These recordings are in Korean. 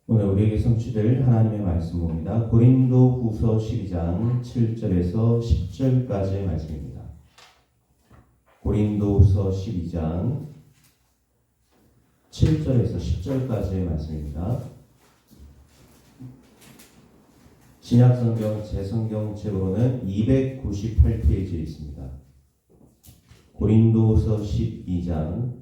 오늘 우리에게 성취될 하나님의 말씀 봅니다. 고린도후서 12장 7절에서 10절까지의 말씀입니다. 고린도후서 12장 7절에서 10절까지의 말씀입니다. 신약성경 제성경책으로는 298페이지에 있습니다. 고린도후서 12장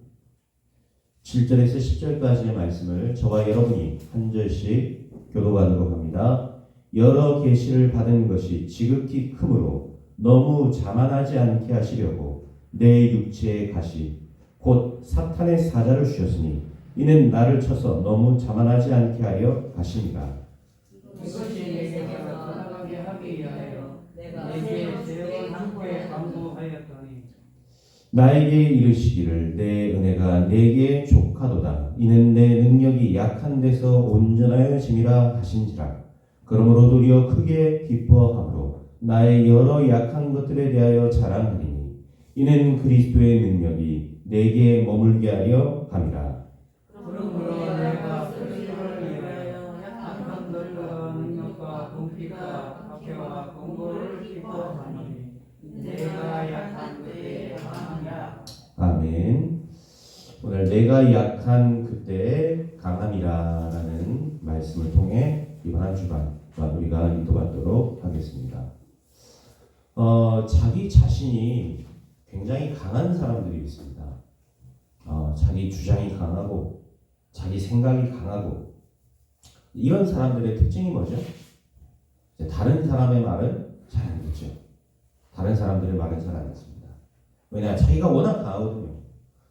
7절에서 10절까지의 말씀을 저와 여러분이 한 절씩 교도하도록 합니다. 여러 계시를 받은 것이 지극히 크므로 너무 자만하지 않게 하시려고 내 육체의 가시 곧 사탄의 사자를 주셨으니 이는 나를 쳐서 너무 자만하지 않게 하려 하십니다. 이것이 내게 나타나게 하기 위하여 내게 죄와 함께 강구하였더니 나에게 이르시기를 내 은혜가 내게 족하도다. 이는 내 능력이 약한 데서 온전하여 짐이라 하신지라. 그러므로 도리어 크게 기뻐함으로 나의 여러 약한 것들에 대하여 자랑하리니 이는 그리스도의 능력이 내게 머물게 하려 함이라. 그러므로 내가 스스로를 위하여 약한 것들과 능력과 궁핍과 박해와 공고를 기뻐하니 내가 약한 그때에 강함이라. 아멘. 오늘 내가 약한 그때의 강함이라라는 말씀을 통해 이번 한 주간 우리가 인도받도록 하겠습니다. 자기 자신이 굉장히 강한 사람들이 있습니다. 자기 주장이 강하고 자기 생각이 강하고 이런 사람들의 특징이 뭐죠? 다른 사람의 말은 잘 안 듣죠. 다른 사람들의 말은 잘 안 듣습니다. 왜냐? 자기가 워낙 강하거든요.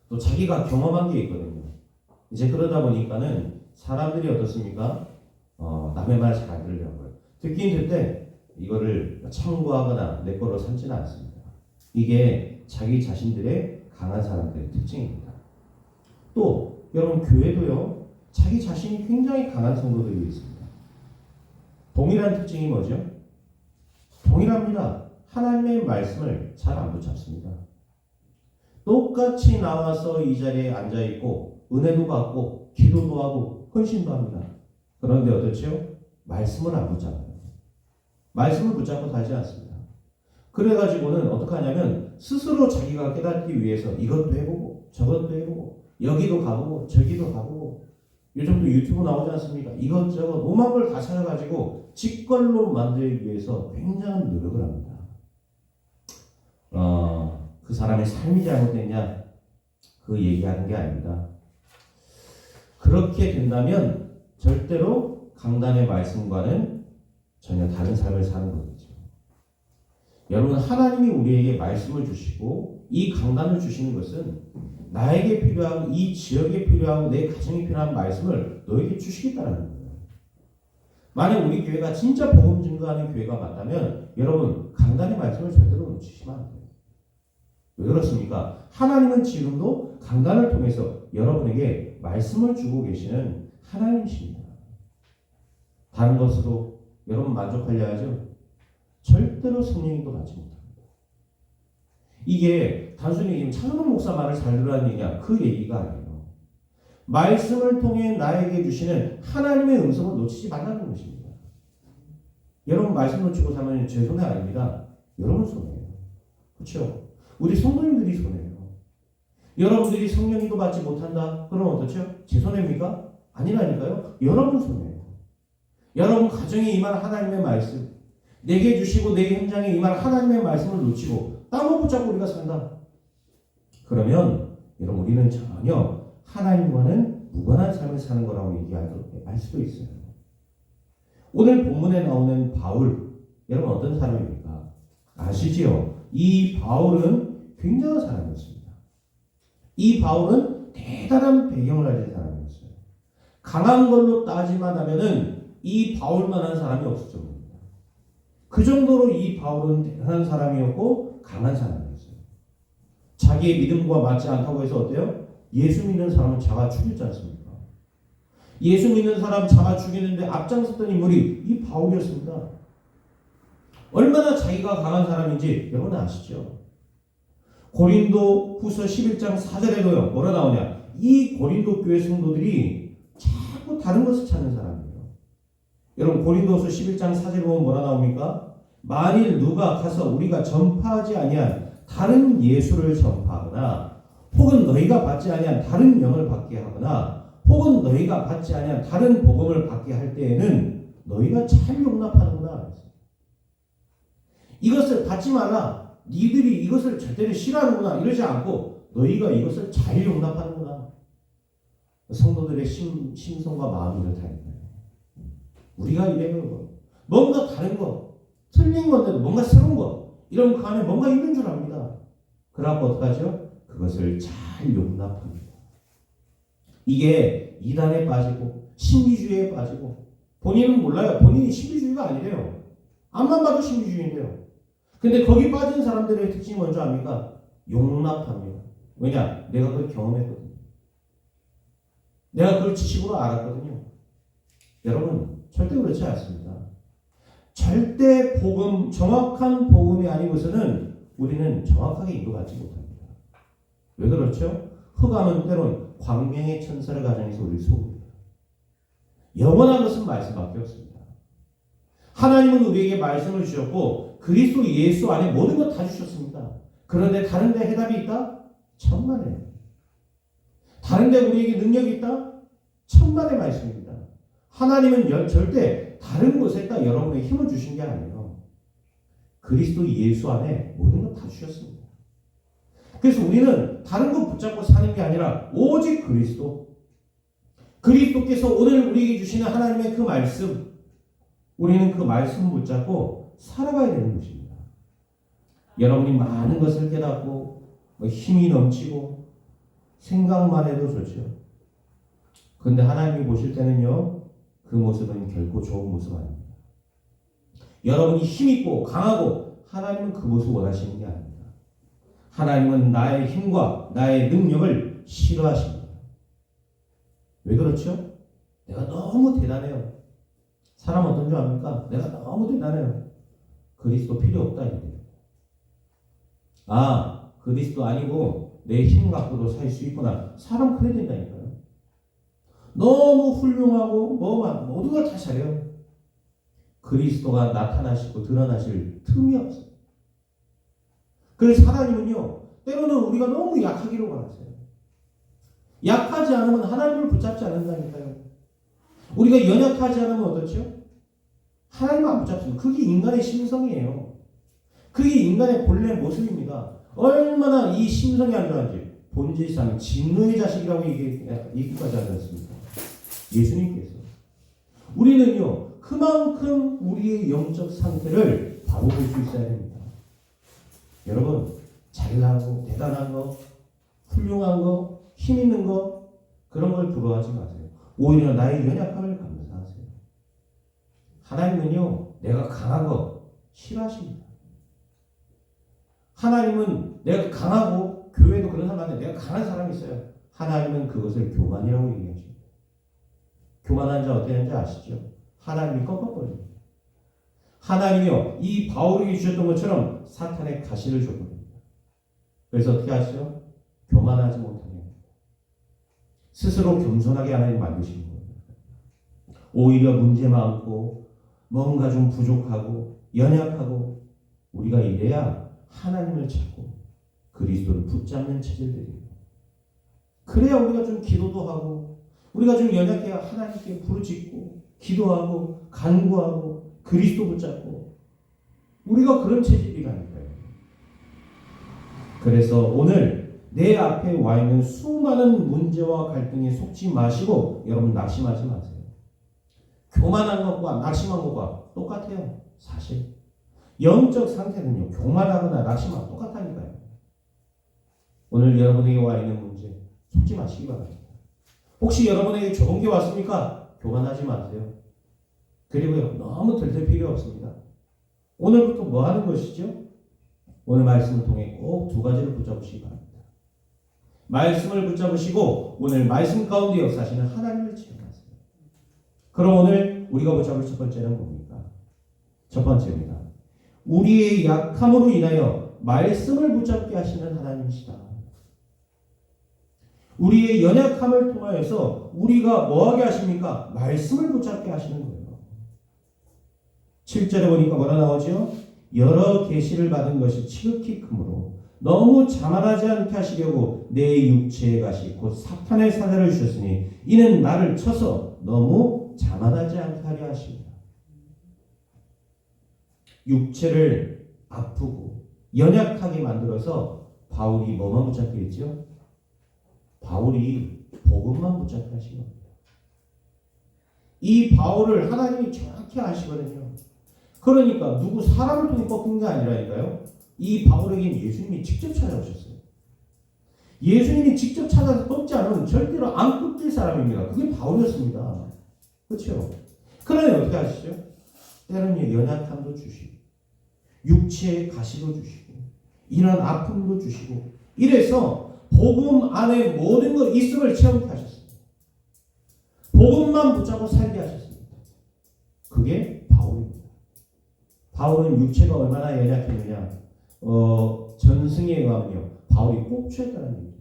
또 자기가 경험한 게 있거든요. 이제 그러다 보니까는 사람들이 어떻습니까? 남의 말 잘 안 들으려고요. 듣긴 듣되 이거를 참고하거나 내 거로 삼지는 않습니다. 이게 자기 자신들의 강한 사람들의 특징입니다. 또 여러분 교회도요. 자기 자신이 굉장히 강한 성도들이 있습니다. 동일한 특징이 뭐죠? 동일합니다. 하나님의 말씀을 잘 안 붙잡습니다. 똑같이 나와서 이 자리에 앉아있고 은혜도 받고 기도도 하고 헌신도 합니다. 그런데 어떻죠? 말씀을 안 붙잡아요. 말씀을 붙잡고 살지 않습니다. 그래가지고는 어떻게 하냐면 스스로 자기가 깨닫기 위해서 이것도 해보고 저것도 해보고 여기도 가보고 저기도 가보고 요즘도 유튜브 나오지 않습니까? 이것저것 오만 걸 다 찾아가지고 직걸로 만들기 위해서 굉장한 노력을 합니다. 그 사람의 삶이 잘못됐냐? 그 얘기하는 게 아닙니다. 그렇게 된다면 절대로 강단의 말씀과는 전혀 다른 삶을 사는 거겠죠. 여러분 하나님이 우리에게 말씀을 주시고 이 강단을 주시는 것은 나에게 필요하고 이 지역에 필요하고 내 가정에 필요한 말씀을 너에게 주시겠다는 거예요. 만약 우리 교회가 진짜 복음 증거하는 교회가 맞다면 여러분 강단의 말씀을 절대로 놓치시면 안 돼요. 왜 그렇습니까? 하나님은 지금도 강단을 통해서 여러분에게 말씀을 주고 계시는 하나님이십니다. 다른 것으로 여러분 만족하려 하죠? 절대로 성령님도 받지 못합니다. 이게 단순히 지금 차은원 목사 말을 잘 들으라는 얘기야. 그 얘기가 아니에요. 말씀을 통해 나에게 주시는 하나님의 음성을 놓치지 말라는 것입니다. 여러분 말씀 놓치고 살면 제 손해 아닙니다. 여러분 손해예요. 그렇죠? 우리 성도님들이 손해예요. 여러분들이 성령님도 받지 못한다? 그럼 어떻죠? 제 손해입니까? 아니라니까요. 여러분 손해예요. 여러분 가정에 임한 하나님의 말씀, 내게 주시고 내 현장에 임한 하나님의 말씀을 놓치고 딴 거 붙잡고 우리가 산다. 그러면 여러분 우리는 전혀 하나님과는 무관한 삶을 사는 거라고 얘기할 수도 있어요. 오늘 본문에 나오는 바울, 여러분 어떤 사람입니까? 아시지요? 이 바울은 굉장한 사람이었습니다. 이 바울은 대단한 배경을 가진 사람이었어요. 강한 걸로 따지만 하면은 이 바울만한 사람이 없을 정도입니다. 그 정도로 이 바울은 대단한 사람이었고 강한 사람이었어요. 자기의 믿음과 맞지 않다고 해서 어때요? 예수 믿는 사람은 자가 죽였지 않습니까? 예수 믿는 사람 자가 죽이는데 앞장섰던 인물이 이 바울이었습니다. 얼마나 자기가 강한 사람인지 여러분 아시죠? 고린도 후서 11장 4절에도요. 뭐라 나오냐? 이 고린도 교회 성도들이 자꾸 다른 것을 찾는 사람이에요. 여러분 고린도서 11장 4절에 보면 뭐라 나옵니까? 만일 누가 가서 우리가 전파하지 아니한 다른 예수를 전파하거나 혹은 너희가 받지 아니한 다른 영을 받게 하거나 혹은 너희가 받지 아니한 다른 복음을 받게 할 때에는 너희가 잘 용납하는구나. 이것을 받지 말라. 니들이 이것을 절대로 싫어하는구나. 이러지 않고 너희가 이것을 잘 용납하는구나. 성도들의 심성과 마음이 이렇다니까요. 우리가 이래요. 뭔가 다른 거, 틀린 건데도 뭔가 새로운 거, 이런 그 안에 뭔가 있는 줄 압니다. 그래갖고 어떡하죠? 그것을 잘 용납합니다. 이게 이단에 빠지고 신비주의에 빠지고 본인은 몰라요. 본인이 신비주의가 아니래요. 앞만 봐도 신비주의인데요. 근데 거기 빠진 사람들의 특징이 뭔지 압니까? 용납합니다. 왜냐? 내가 그걸 경험했거든요. 내가 그걸 지식으로 알았거든요. 여러분 절대 그렇지 않습니다. 절대 복음, 정확한 복음이 아니고서는 우리는 정확하게 인도받지 못합니다. 왜 그렇죠? 흑암은 때론 광명의 천사를 가정해서 우리를 속입니다. 영원한 것은 말씀밖에 없습니다. 하나님은 우리에게 말씀을 주셨고 그리스도 예수 안에 모든 것 다 주셨습니다. 그런데 다른 데 해답이 있다? 천만에요. 다른 데 우리에게 능력이 있다? 천만의 말씀입니다. 하나님은 절대 다른 곳에다 여러분의 힘을 주신 게 아니에요. 그리스도 예수 안에 모든 것 다 주셨습니다. 그래서 우리는 다른 것 붙잡고 사는 게 아니라 오직 그리스도께서 오늘 우리에게 주시는 하나님의 그 말씀, 우리는 그 말씀 붙잡고 살아가야 되는 것입니다. 여러분이 많은 것을 깨닫고 힘이 넘치고 생각만 해도 좋죠. 그런데 하나님이 보실 때는요, 그 모습은 결코 좋은 모습 아닙니다. 여러분이 힘있고 강하고 하나님은 그 모습 원하시는 게 아닙니다. 하나님은 나의 힘과 나의 능력을 싫어하십니다. 왜 그렇죠? 내가 너무 대단해요. 사람 어떤 줄 압니까? 내가 너무 대단해요. 그리스도 필요 없다 이게. 아, 그리스도 아니고 내 힘 갖고도 살 수 있구나. 사람 그래야 된다니까요. 너무 훌륭하고 모든 걸 다 잘해요. 그리스도가 나타나시고 드러나실 틈이 없어요. 그래서 하나님은요, 때로는 우리가 너무 약하기로 원하세요. 약하지 않으면 하나님을 붙잡지 않는다니까요. 우리가 연약하지 않으면 어떻죠? 하나님을 안 붙잡습니다. 그게 인간의 심성이에요. 그게 인간의 본래 모습입니다. 얼마나 이 심성이 안 좋은지 본질상 진노의 자식이라고 얘기까지 하지 않습니까? 예수님께서. 우리는요, 그만큼 우리의 영적 상태를 바로 볼 수 있어야 됩니다. 여러분, 잘나고 대단한 거, 훌륭한 거, 힘 있는 거, 그런 걸 부러워하지 마세요. 오히려 나의 연약함을 감사하세요. 하나님은요, 내가 강한 거 싫어하십니다. 하나님은 내가 강하고, 교회도 그런 사람한테 내가 강한 사람이 있어요. 하나님은 그것을 교만이라고 얘기하십니다. 교만한 자 어떻게 하는지 아시죠? 하나님이 꺾어버립니다. 하나님이요, 이 바울에게 주셨던 것처럼 사탄의 가시를 줘버립니다. 그래서 어떻게 하시죠? 교만하지 못하게 합니다. 스스로 겸손하게 하나님 만드시는 거예요. 오히려 문제 많고 뭔가 좀 부족하고 연약하고 우리가 이래야 하나님을 찾고 그리스도를 붙잡는 체질들이에요. 그래야 우리가 좀 기도도 하고 우리가 좀 연약해야 하나님께 부르짖고 기도하고 간구하고 그리스도 붙잡고 우리가 그런 체질이라니까요. 그래서 오늘 내 앞에 와 있는 수많은 문제와 갈등에 속지 마시고 여러분 낙심하지 마세요. 교만한 것과 낙심한 것과 똑같아요. 사실 영적 상태는요, 교만하거나 낙심하고 똑같다니까요. 오늘 여러분에게 와 있는 문제 속지 마시기 바랍니다. 혹시 여러분에게 좋은 게 왔습니까? 교만하지 마세요. 그리고요, 너무 들들 필요 없습니다. 오늘부터 뭐 하는 것이죠? 오늘 말씀을 통해 꼭 두 가지를 붙잡으시기 바랍니다. 말씀을 붙잡으시고 오늘 말씀 가운데 역사하시는 하나님을 체험하세요. 그럼 오늘 우리가 붙잡을 첫 번째는 뭡니까? 첫 번째입니다. 우리의 약함으로 인하여 말씀을 붙잡게 하시는 하나님이시다. 우리의 연약함을 통하여서 우리가 뭐하게 하십니까? 말씀을 붙잡게 하시는 거예요. 7절에 보니까 뭐라 나오죠? 여러 계시를 받은 것이 지극히 크므로 너무 자만하지 않게 하시려고 내 육체의 가시 곧 사탄의 사자를 주셨으니 이는 나를 쳐서 너무 자만하지 않게 하려 하십니다. 육체를 아프고 연약하게 만들어서 바울이 뭐만 붙잡게 했죠? 바울이 복음만 붙잡게 하신 겁니다. 이 바울을 하나님이 정확히 아시거든요. 그러니까 누구 사람을 통해 꺾은 게 아니라니까요. 이 바울에게 예수님이 직접 찾아오셨어요. 예수님이 직접 찾아서 꺾지 않으면 절대로 안 꺾일 사람입니다. 그게 바울이었습니다. 그렇죠? 그러니 어떻게 하시죠? 때로는 연약함도 주시고 육체의 가시도 주시고 이런 아픔도 주시고 이래서 복음 안에 모든 것 있음을 체험케 하셨습니다. 복음만 붙잡고 살게 하셨습니다. 그게 바울입니다. 바울은 육체가 얼마나 연약했느냐 전승에 의하면요 바울이 꼽추했다는 얘기예요.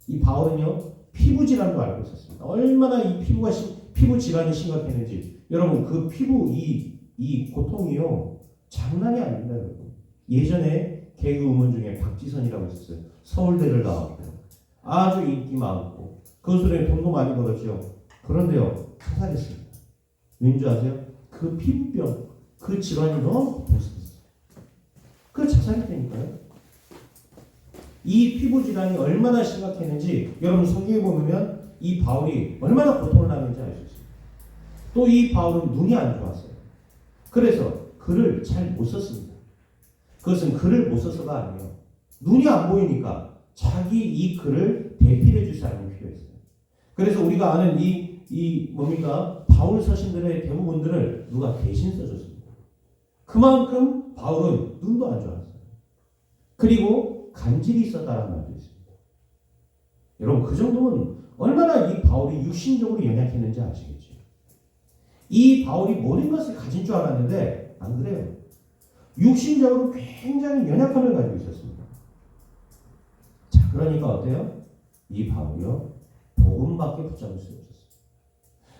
이 바울은요 피부 질환도 앓고 있었습니다. 얼마나 이 피부 질환이 심각했는지 여러분 그 피부 이 고통이요 장난이 아닙니다. 여러분. 예전에 개그 우먼 중에 박지선이라고 있었어요. 서울대를 나왔고 아주 인기 많고 그 소리에 돈도 많이 벌었죠. 그런데요 자살했습니다. 왠지 아세요? 그 피부병 그 질환이 너무 고통스러웠어요. 그 자살했다니까요. 이 피부 질환이 얼마나 심각했는지 여러분 성경에 보면 이 바울이 얼마나 고통을 당했는지 알 수 있습니다. 또 이 바울은 눈이 안 좋았어요. 그래서 글을 잘 못 썼습니다. 그것은 글을 못 써서가 아니에요. 눈이 안 보이니까 자기 이 글을 대필해 줄 사람이 필요했어요. 그래서 우리가 아는 이 뭡니까? 바울 서신들의 대부분들을 누가 대신 써줬습니다. 그만큼 바울은 눈도 안 좋았어요. 그리고 간질이 있었다는 말도 있습니다. 여러분 그 정도면 얼마나 이 바울이 육신적으로 연약했는지 아시겠죠? 이 바울이 모든 것을 가진 줄 알았는데 안 그래요. 육신적으로 굉장히 연약함을 가지고 있었습니다. 자, 그러니까 어때요? 이 바울이요 복음밖에 붙잡을 수 없었어요.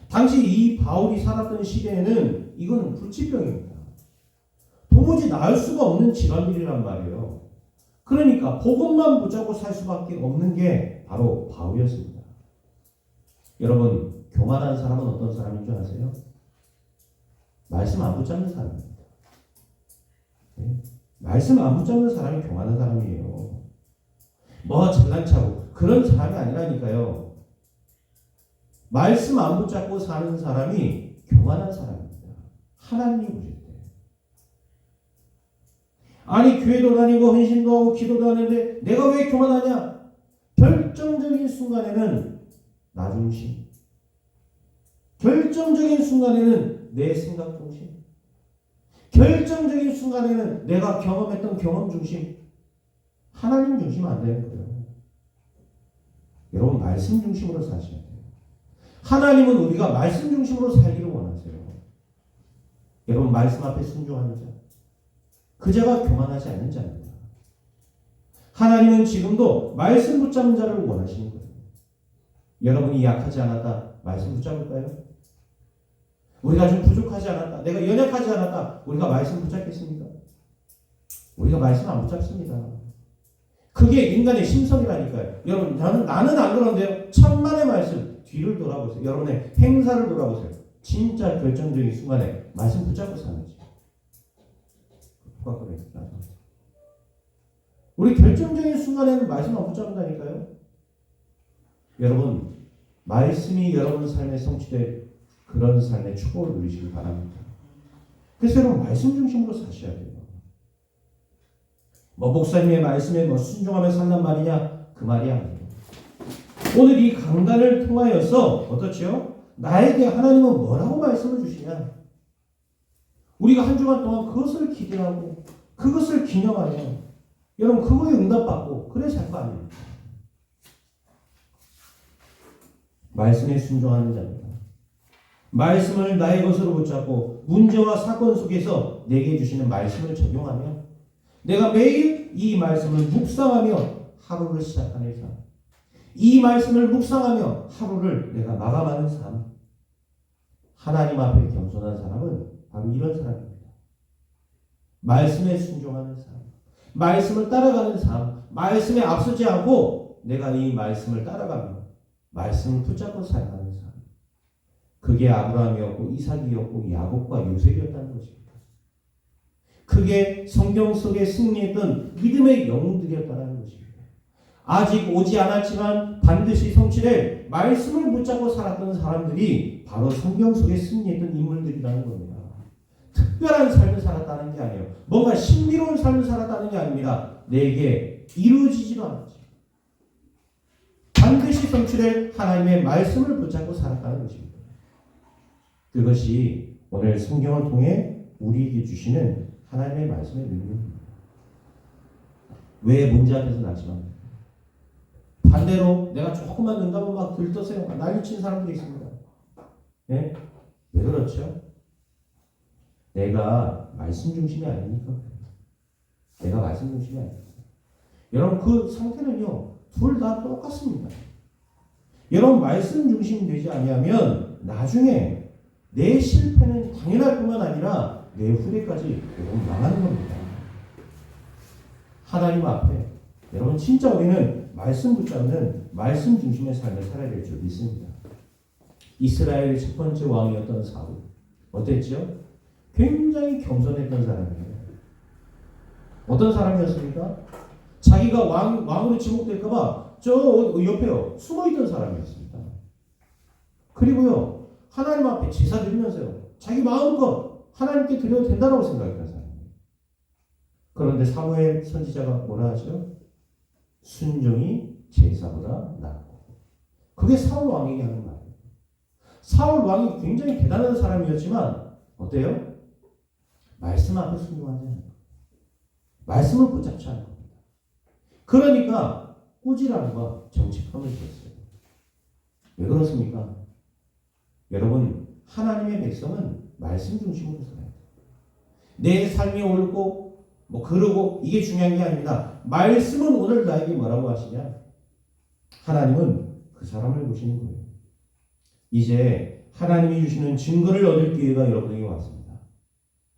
당시 이 바울이 살았던 시대에는 이거는 불치병입니다. 도무지 나을 수가 없는 질환들이란 말이에요. 그러니까 복음만 붙잡고 살 수밖에 없는 게 바로 바울이었습니다. 여러분 교만한 사람은 어떤 사람인 줄 아세요? 말씀 안 붙잡는 사람입니다. 네? 말씀 안 붙잡는 사람이 교만한 사람이에요. 뭐 잘난 척하고 그런 사람이 아니라니까요. 말씀 안 붙잡고 사는 사람이 교만한 사람입니다. 하나님이 보실 때. 아니 교회도 다니고 헌신도 하고 기도도 하는데 내가 왜 교만하냐? 결정적인 순간에는 나 중심. 결정적인 순간에는 내 생각 중심. 결정적인 순간에는 내가 경험했던 경험 중심. 하나님 중심 안 되는 거예요. 여러분 말씀 중심으로 사셔야 돼요. 하나님은 우리가 말씀 중심으로 살기를 원하세요. 여러분 말씀 앞에 순종하는 자. 그 자가 교만하지 않는 자입니다. 하나님은 지금도 말씀 붙잡는 자를 원하시는 거예요. 여러분이 약하지 않았다. 말씀 붙잡을까요? 우리가 좀 부족하지 않았다. 내가 연약하지 않았다. 우리가 말씀 붙잡겠습니까? 우리가 말씀 안 붙잡습니다. 그게 인간의 심성이라니까요. 여러분 나는 안 그런데요. 천만의 말씀 뒤를 돌아보세요. 여러분의 행사를 돌아보세요. 진짜 결정적인 순간에 말씀 붙잡고 사는지. 우리 결정적인 순간에는 말씀 안 붙잡는다니까요. 여러분 말씀이 여러분 삶에 성취될 그런 삶의 축복을 누리시기 바랍니다. 그래서 여러분 말씀 중심으로 사셔야 돼요. 뭐 목사님의 말씀에 뭐 순종하며 산단 말이냐? 그 말이 아니에요. 오늘 이 강단을 통하여서 어떻죠? 나에게 하나님은 뭐라고 말씀을 주시냐? 우리가 한 주간 동안 그것을 기대하고 그것을 기념하며 여러분 그거에 응답받고 그래 살 거 아닙니까? 말씀에 순종하는 자입니다. 말씀을 나의 것으로 붙잡고 문제와 사건 속에서 내게 주시는 말씀을 적용하며 내가 매일 이 말씀을 묵상하며 하루를 시작하는 삶. 이 말씀을 묵상하며 하루를 내가 마감하는 삶. 하나님 앞에 겸손한 사람은 바로 이런 사람입니다. 말씀에 순종하는 사람, 말씀을 따라가는 삶, 말씀에 앞서지 않고 내가 이 말씀을 따라가며 말씀을 붙잡고 살아가는 삶. 그게 아브라함이었고 이삭이었고 야곱과 요셉이었다는 것입니다. 그게 성경 속에 승리했던 믿음의 영웅들이었다는 것입니다. 아직 오지 않았지만 반드시 성취될 말씀을 붙잡고 살았던 사람들이 바로 성경 속에 승리했던 인물들이라는 겁니다. 특별한 삶을 살았다는 게 아니에요. 뭔가 신비로운 삶을 살았다는 게 아닙니다. 내게 이루어지지도 않았죠. 반드시 성취될 하나님의 말씀을 붙잡고 살았다는 것입니다. 그것이 오늘 성경을 통해 우리에게 주시는 하나님의 말씀의 능력입니다. 왜 문제 앞에서 낙심합니까? 반대로 내가 조금만 능가면 막 들떠세요. 난리친 사람들이 있습니다. 네? 왜 그렇죠? 내가 말씀 중심이 아니니까. 내가 말씀 중심이 아니니까. 여러분 그 상태는요. 둘 다 똑같습니다. 여러분 말씀 중심이 되지 아니하면 나중에 내 실패는 당연할 뿐만 아니라 내 후대까지 여러분 망하는 겁니다. 하나님 앞에 여러분 진짜 우리는 말씀 붙잡는 말씀 중심의 삶을 살아야 될 줄 믿습니다. 이스라엘의 첫 번째 왕이었던 사울 어땠죠? 굉장히 겸손했던 사람이에요. 어떤 사람이었습니까? 자기가 왕으로 지목될까봐 저 옆에요 숨어있던 사람이었습니다. 그리고요 하나님 앞에 제사 드리면서요 자기 마음껏 하나님께 드려도 된다고 생각했던 사람이에요. 그런데 사무엘 선지자가 뭐라 하죠? 순종이 제사보다 낫고. 그게 사울 왕에게 하는 말이에요. 사울 왕이 굉장히 대단한 사람이었지만 어때요? 말씀 앞에 순종하지 않아요. 말씀을 붙잡지 않은 겁니다. 그러니까 꾸지람과 정직함을 줬어요. 왜 그렇습니까? 여러분 하나님의 백성은 말씀 중심으로 살아야 돼요. 내 삶이 옳고 그러고 이게 중요한 게 아닙니다. 말씀은 오늘 나에게 뭐라고 하시냐? 하나님은 그 사람을 보시는 거예요. 이제 하나님이 주시는 증거를 얻을 기회가 여러분에게 왔습니다.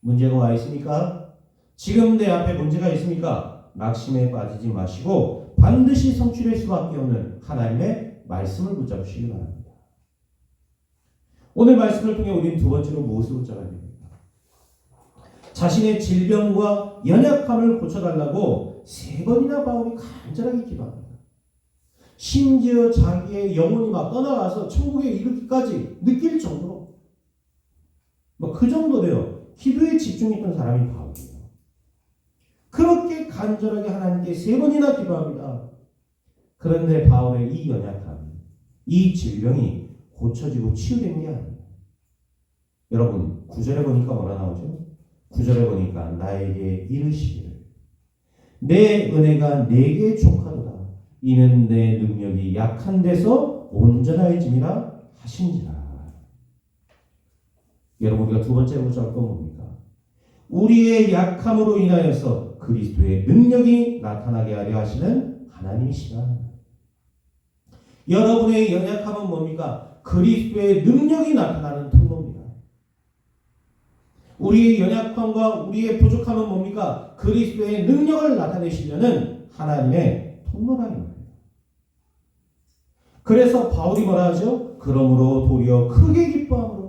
문제가 와 있습니까? 지금 내 앞에 문제가 있습니까? 낙심에 빠지지 마시고 반드시 성취될 수밖에 없는 하나님의 말씀을 붙잡으시기 바랍니다. 오늘 말씀을 통해 우리는 두 번째로 무엇을 붙잡아야 됩니까? 자신의 질병과 연약함을 고쳐달라고 3번이나 바울이 간절하게 기도합니다. 심지어 자기의 영혼이 막 떠나가서 천국에 이르기까지 느낄 정도로 그 정도로요. 기도에 집중했던 사람이 바울이에요. 그렇게 간절하게 하나님께 3번이나 기도합니다. 그런데 바울의 이 연약함, 이 질병이 고쳐지고 치유된 게 아닙니다. 여러분 9절에 보니까 뭐라 나오죠? 9절에 보니까 나에게 이르시기를 내 은혜가 내게 족하도다. 이는 내 능력이 약한 데서 온전해짐이라 하신지라. 여러분 우리가 두 번째로 붙잡을 건 뭡니까? 우리의 약함으로 인하여서 그리스도의 능력이 나타나게 하려 하시는 하나님이시다. 여러분의 연약함은 뭡니까? 그리스도의 능력이 나타나는 통로입니다. 우리의 연약함과 우리의 부족함은 뭡니까? 그리스도의 능력을 나타내시려는 하나님의 통로라는 겁니다. 그래서 바울이 뭐라 하죠? 그러므로 도리어 크게 기뻐함으로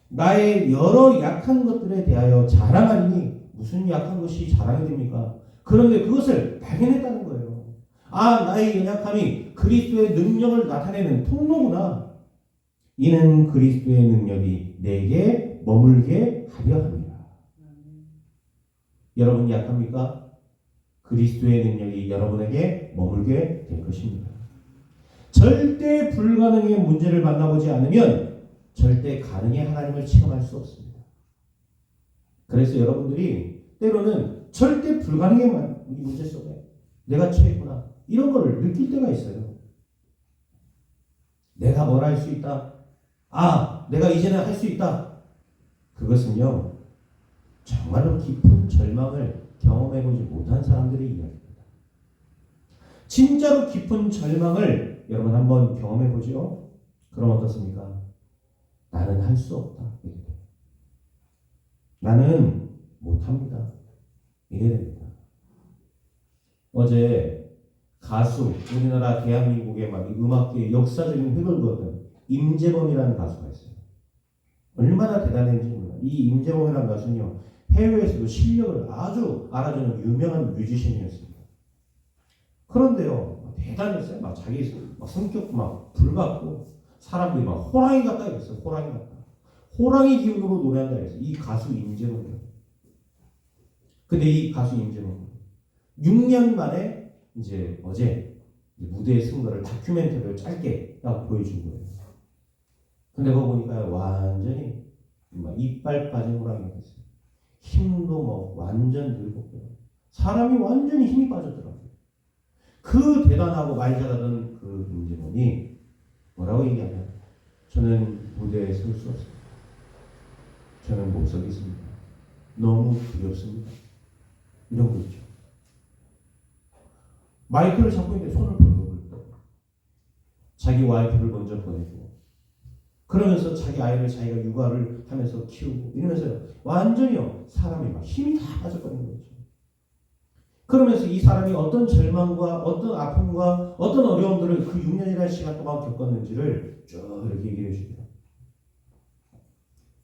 나의 여러 약한 것들에 대하여 자랑하니 무슨 약한 것이 자랑이 됩니까? 그런데 그것을 발견했다는 거예요. 아, 나의 연약함이 그리스도의 능력을 나타내는 통로구나. 이는 그리스도의 능력이 내게 머물게 하려 합니다. 여러분 약합니까? 그리스도의 능력이 여러분에게 머물게 될 것입니다. 절대 불가능의 문제를 만나보지 않으면 절대 가능의 하나님을 체험할 수 없습니다. 그래서 여러분들이 때로는 절대 불가능의 문제 속에 내가 처했구나 이런 거를 느낄 때가 있어요. 내가 뭘 할 수 있다. 아, 내가 이제는 할 수 있다. 그것은요 정말로 깊은 절망을 경험해보지 못한 사람들의 이야기입니다. 진짜로 깊은 절망을 여러분 한번 경험해보죠. 그럼 어떻습니까? 나는 할 수 없다. 나는 못합니다. 이래야 됩니다. 어제 가수, 우리나라 대한민국의 막 음악계의 역사적인 획을 그었던 임재범이라는 가수가 있어요. 얼마나 대단한지 몰라요. 이 임재범이라는 가수는요, 해외에서도 실력을 아주 알아주는 유명한 뮤지션이었습니다. 그런데요, 대단했어요. 막 자기 막 성격도 막 불같고, 사람들이 막 호랑이 같다 그랬어요. 호랑이 같다. 호랑이 기운으로 노래한다 그랬어요. 이 가수 임재범이요. 근데 이 가수 임재범 6년 만에 이제 어제 무대의 승부를 다큐멘터리를 짧게 딱 보여준 거예요. 근데 그거 보니까 완전히 막 이빨 빠진 호랑이가 됐어요. 힘도 뭐 완전 늙었고요. 사람이 완전히 힘이 빠졌더라고요. 그 대단하고 많이 자라던 그 임재범이 뭐라고 얘기하면 저는 무대에 설 수 없습니다. 저는 못 서겠습니다. 너무 두렵습니다. 이런 거 있죠. 마이크를 잡고 있는데 손을 벌벅벌벅 자기 와이프를 먼저 보내고 그러면서 자기 아이를 자기가 육아를 하면서 키우고 이러면서요. 완전히요. 사람이 막 힘이 다 빠져버리는 거죠. 그러면서 이 사람이 어떤 절망과 어떤 아픔과 어떤 어려움들을 그 6년이라는 시간 동안 겪었는지를 쭉 이렇게 얘기해 주세요.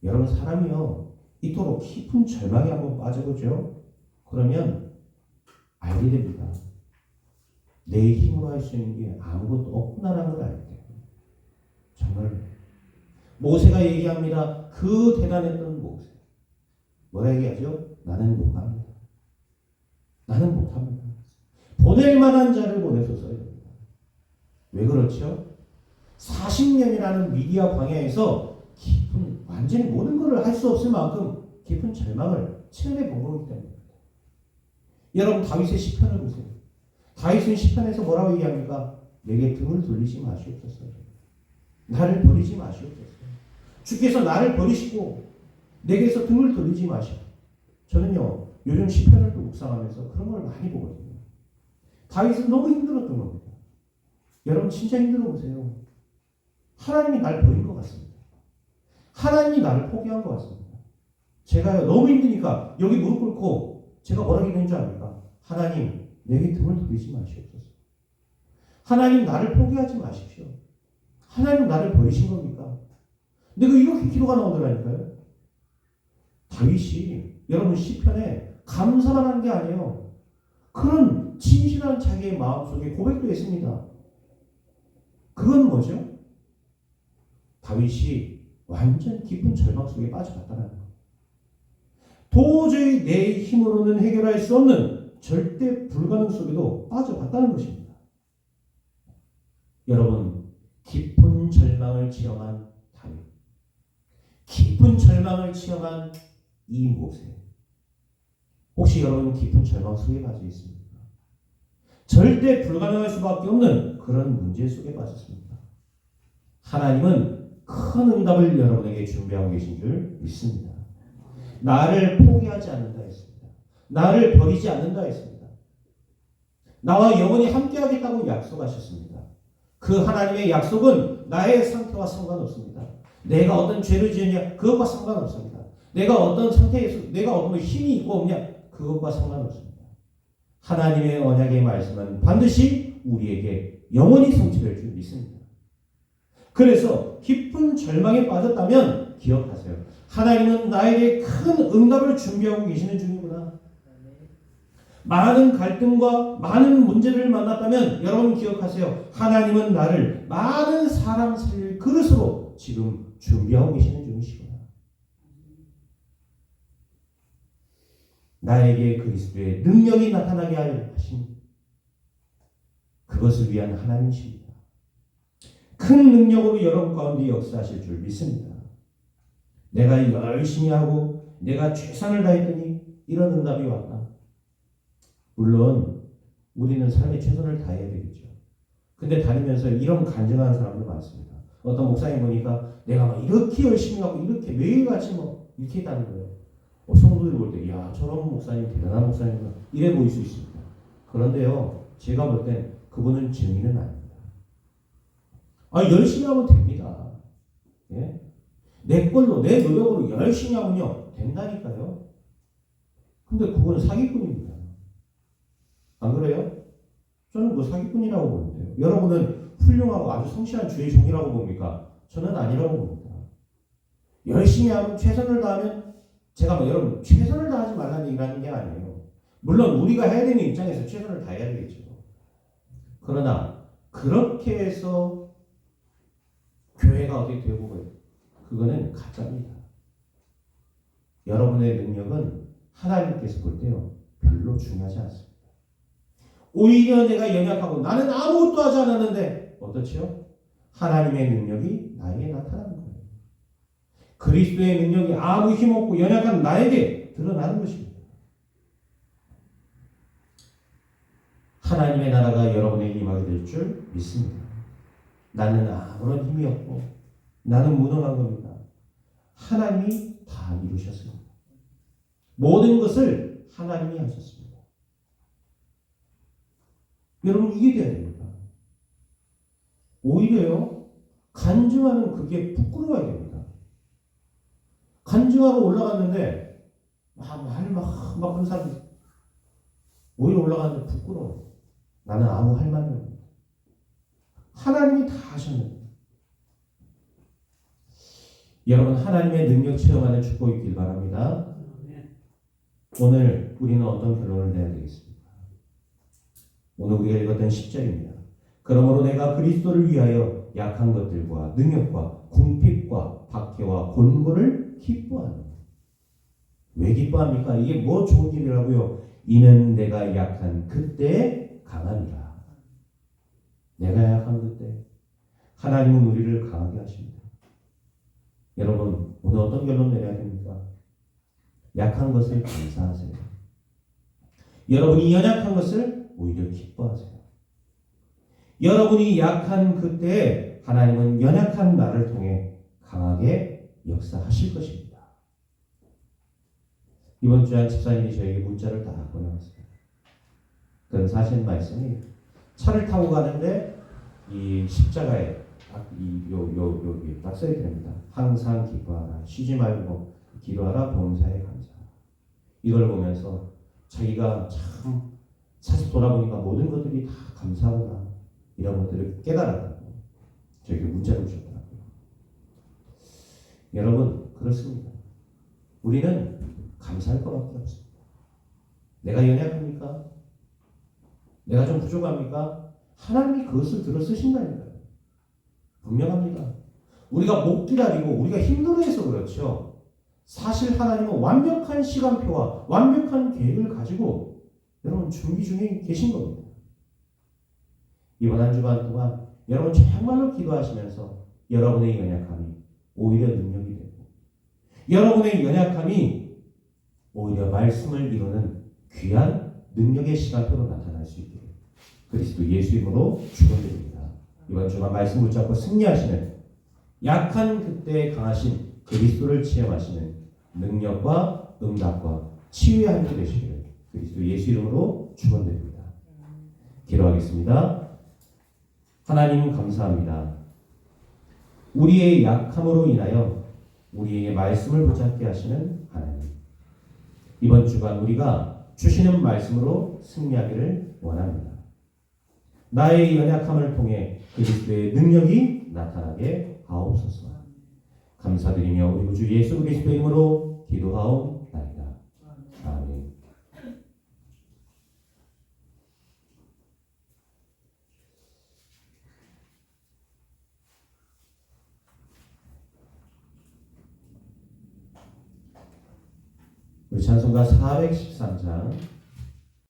여러분 사람이요. 이토록 깊은 절망에 한번 빠져보죠. 그러면 알게 됩니다. 내 힘으로 할 수 있는 게 아무것도 없구나라는 걸 알게 돼요. 정말 모세가 얘기합니다. 그 대단했던 모세. 뭐라 얘기하죠? 나는 못 갑니다. 나는 못합니다. 보낼 만한 자를 보내소서. 왜 그렇죠? 40년이라는 미디어 광야에서 깊은 완전히 모든 것을 할 수 없을 만큼 깊은 절망을 체험해 본 거기 때문입니다. 여러분 다윗의 시편을 보세요. 다윗은 시편에서 뭐라고 얘기합니까? 내게 등을 돌리지 마시옵소서. 나를 버리지 마시옵소서. 주께서 나를 버리시고 내게서 등을 돌리지 마시오. 저는요 요즘 시편을 또 묵상하면서 그런 걸 많이 보거든요. 다윗은 너무 힘들었던 겁니다. 여러분 진짜 힘들어 보세요. 하나님이 날 버린 것 같습니다. 하나님이 나를 포기한 것 같습니다. 제가요 너무 힘드니까 여기 무릎 꿇고 제가 뭐라고 얘기했는 줄 압니까? 하나님 내게 등을 돌리지 마시옵소서. 하나님 나를 포기하지 마십시오. 하나님 나를 버리신 겁니까? 내가 이렇게 기도가 나오더라니까요. 다윗이 여러분 시편에 감사만 한 게 아니에요. 그런 진실한 자기의 마음속에 고백도 했습니다. 그건 뭐죠? 다윗이 완전 깊은 절망 속에 빠져갔다는 거예요. 도저히 내 힘으로는 해결할 수 없는 절대 불가능 속에도 빠져갔다는 것입니다. 여러분 깊은 절망을 체험한 다윗, 깊은 절망을 체험한 이 모세. 혹시 여러분 깊은 절망 속에 빠져 있습니까? 절대 불가능할 수밖에 없는 그런 문제 속에 빠졌습니다. 하나님은 큰 응답을 여러분에게 준비하고 계신 줄 믿습니다. 나를 포기하지 않는다 했습니다. 나를 버리지 않는다 했습니다. 나와 영원히 함께하겠다고 약속하셨습니다. 그 하나님의 약속은 나의 상태와 상관없습니다. 내가 어떤 죄를 지었냐 그것과 상관없습니다. 내가 어떤 상태에서 내가 어떤 힘이 있고 없냐 그것과 상관없습니다. 하나님의 언약의 말씀은 반드시 우리에게 영원히 성취될 줄 믿습니다. 그래서 깊은 절망에 빠졌다면 기억하세요. 하나님은 나에게 큰 응답을 준비하고 계시는 중이구나. 많은 갈등과 많은 문제를 만났다면 여러분 기억하세요. 하나님은 나를 많은 사람 살릴 그릇으로 지금 준비하고 계시는 중이시구나. 나에게 그리스도의 능력이 나타나게 하신 그것을 위한 하나님이십니다. 큰 능력으로 여러분 가운데 역사하실 줄 믿습니다. 내가 열심히 하고 내가 최선을 다했더니 이런 응답이 왔다. 물론 우리는 삶에 최선을 다해야 되겠죠. 근데 다니면서 이런 간증하는 사람도 많습니다. 어떤 목사님 보니까 내가 막 이렇게 열심히 하고 이렇게 매일같이 뭐 이렇게 했다는 거예요. 성도들이 볼 때 야 저런 목사님 대단한 목사님이구나 이래 보일 수 있습니다. 그런데요 제가 볼 땐 그분은 증인은 아닙니다. 열심히 하면 됩니다. 예? 내 걸로 내 노력으로 열심히 하면요 된다니까요. 근데 그건 사기꾼입니다. 안 그래요? 저는 그 사기꾼이라고 보는데요. 여러분은 훌륭하고 아주 성실한 주의 종이라고 봅니까? 저는 아니라고 봅니다. 열심히 하면 최선을 다하면 제가 뭐 여러분 최선을 다하지 말라는 얘기라는 게 아니에요. 물론 우리가 해야 되는 입장에서 최선을 다해야 되겠죠. 그러나 그렇게 해서 교회가 어떻게 되고 그거는 가짜입니다. 여러분의 능력은 하나님께서 볼 때요 별로 중요하지 않습니다. 오히려 내가 연약하고 나는 아무것도 하지 않았는데 어떻지요? 하나님의 능력이 나에게 나타나는 거예요. 그리스도의 능력이 아무 힘없고 연약한 나에게 드러나는 것입니다. 하나님의 나라가 여러분에게 임하게 될 줄 믿습니다. 나는 아무런 힘이 없고 나는 무능한 겁니다. 하나님이 다 이루셨습니다. 모든 것을 하나님이 하셨습니다. 여러분 이게 돼야 됩니다. 오히려요 간증하는 그게 부끄러워야 됩니다. 간증하러 올라갔는데 막 하는 사람들 오히려 올라갔는데 부끄러워. 나는 아무 할 말이 없는 하나님이 다 하셨는데 여러분 하나님의 능력 체험하는 축복이 있길 바랍니다. 오늘 우리는 어떤 결론을 내야 되겠습니까? 오늘 우리가 읽었던 10절입니다. 그러므로 내가 그리스도를 위하여 약한 것들과 능력과 궁핍과 박해와 곤고를 기뻐하노. 왜 기뻐합니까? 이게 뭐 좋은 일이라고요? 이는 내가 약한 그때 강함이라. 내가 약한 그때 하나님은 우리를 강하게 하십니다. 여러분 오늘 어떤 결론 내려야 됩니까? 약한 것을 감사하세요. 여러분이 연약한 것을 오히려 기뻐하세요. 여러분이 약한 그때 하나님은 연약한 나를 통해 강하게 역사하실 것입니다. 이번 주에 한 집사님이 저에게 문자를 다 보내왔어요. 그건 사실 말씀이 차를 타고 가는데 이 십자가에 여기 딱 써야 됩니다. 항상 기뻐하라. 쉬지 말고 기도하라. 범사에 감사하라. 이걸 보면서 자기가 참 사실 돌아보니까 모든 것들이 다 감사하구나. 이런 것들을 깨달았다고 저에게 문자를 주셨더라고요. 여러분 그렇습니다. 우리는 감사할 것밖에 없습니다. 내가 연약합니까? 내가 좀 부족합니까? 하나님이 그것을 들어 쓰신다니까요. 분명합니다. 우리가 못 기다리고 우리가 힘들어해서 그렇죠. 사실 하나님은 완벽한 시간표와 완벽한 계획을 가지고 여러분 준비 중에 계신 겁니다. 이번 한 주간 동안 여러분 정말로 기도하시면서 여러분의 연약함이 오히려 능력이 되고 여러분의 연약함이 오히려 말씀을 이루는 귀한 능력의 시간표로 나타날 수 있게 그리스도 예수 이름으로 축원드립니다. 이번 주간 말씀 붙잡고 승리하시는 약한 그때 강하신 그리스도를 체험하시는 능력과 응답과 치유의 한 주 되시기를 그리스도 예수 이름으로 축원드립니다. 기도하겠습니다. 하나님 감사합니다. 우리의 약함으로 인하여 우리에게 말씀을 붙잡게 하시는 하나님. 이번 주간 우리가 주시는 말씀으로 승리하기를 원합니다. 나의 연약함을 통해 그리스도의 능력이 나타나게 하옵소서. 감사드리며 우리 주 예수 그리스도의 이름으로 기도하옵나이다. 아멘. 우리 찬송가 413장